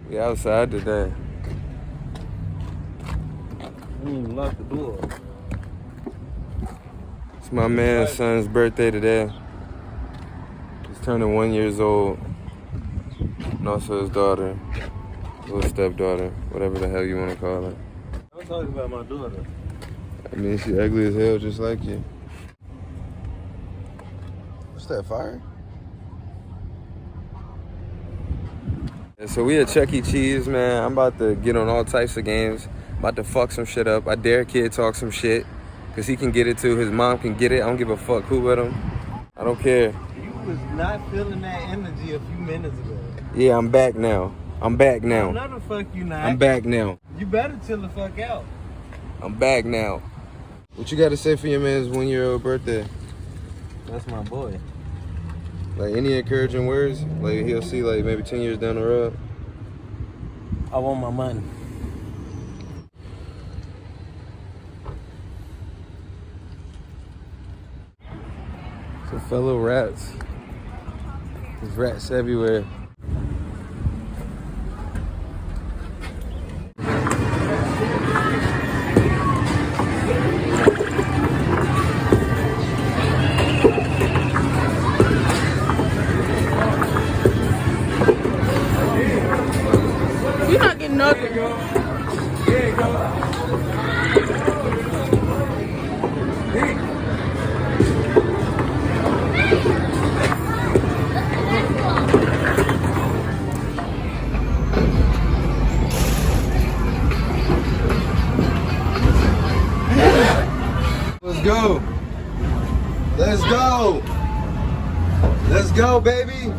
We outside today. I didn't even lock the door. It's my man's son's birthday today. He's turning 1 year old. And also his daughter. Little stepdaughter. Whatever the hell you want to call her. I'm talking about my daughter. I mean, she ugly as hell just like you. What's that, fire? So we at Chuck E. Cheese, man. I'm about to get on all types of games. About to fuck some shit up. I dare kid talk some shit. Because he can get it too. His mom can get it. I don't give a fuck who with him. I don't care. You was not feeling that energy a few minutes ago. Yeah, I'm back now. I'm back now. No, the fuck you not. I'm back now. You better chill the fuck out. I'm back now. What you got to say for your man's 1 year old birthday? That's my boy. Like any encouraging words? Like he'll see like maybe 10 years down the road? I want my money. So fellow rats. There's rats everywhere. You're not getting nothing. There you go. Let's go. Let's go. Let's go, baby.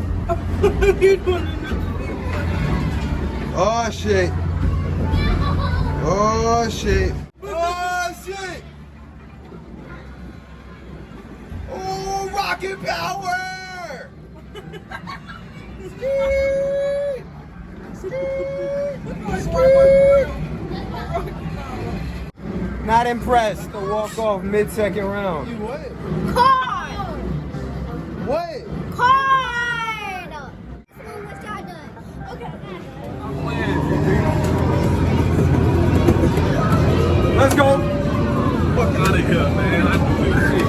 Oh shit. Oh shit. Oh shit. Oh, rocket power. Skirt. Skirt. Skirt. Not impressed to walk off mid-second round. You what? Card! What? Card! What's y'all done? Okay. Let's go. Fuck out of here, man. I do this shit.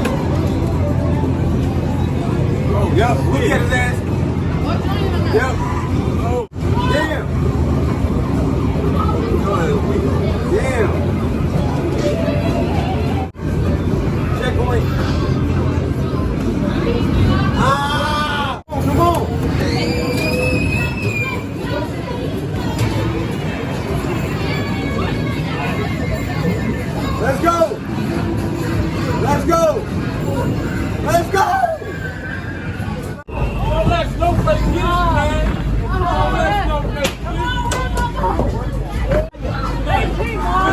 Oh, yep. Look at his ass. Yep. Oh. Damn. Damn. Checkpoint. Ah! Come on. Let's go. Let's go. Let's go. Oh, let's go play this, man. Oh, let's go play this.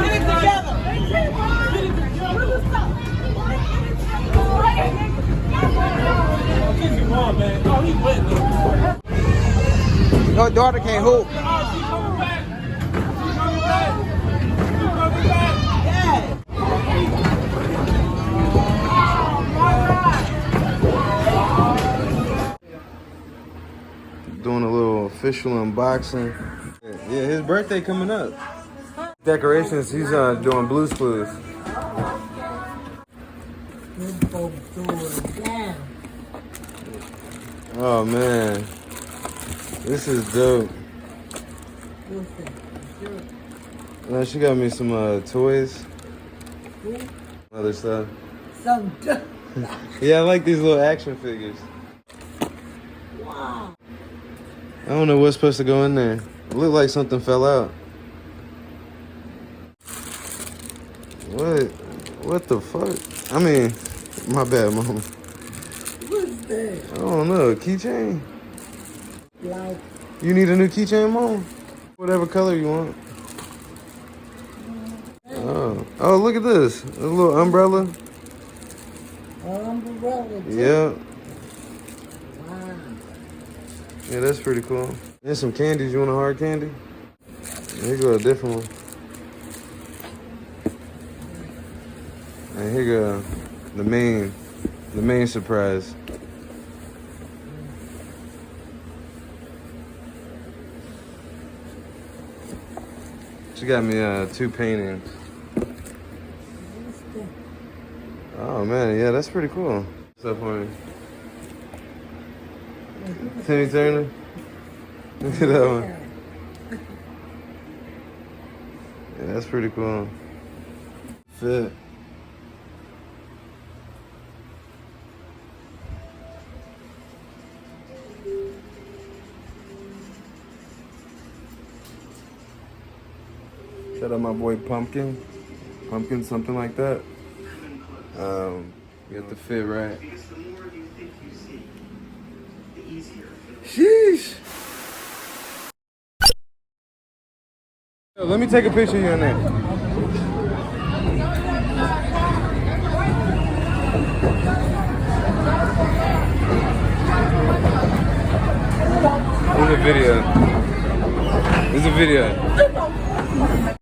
Get it together. Oh, he went. Your daughter can't hoop. Oh, she's coming back. She's coming back. She's coming back. Yeah. Doing a little official unboxing. Yeah, his birthday coming up. Decorations, he's doing Blue's Clues. Oh man, this is dope. She got me some toys, other stuff. Yeah, I like these little action figures. Wow. I don't know what's supposed to go in there. It looked like something fell out. What the fuck? I mean, my bad, mom. What's that? I don't know, a keychain? Like, You need a new keychain, mom? Whatever color you want. Oh, look at this. A little umbrella. umbrella. Yeah. Wow. Yeah, that's pretty cool. There's some candies. You want a hard candy? Here you go, a different one. And here you go, the main surprise. She got me 2 paintings. What's that? Oh man, yeah, that's pretty cool. What's up, honey? Timmy Turner? Look at that one. Yeah, that's pretty cool. Fit. Shout out my boy Pumpkin. Pumpkin, something like that. Get the fit right. Sheesh. Yo, let me take a picture of you in there. This is a video. This is a video.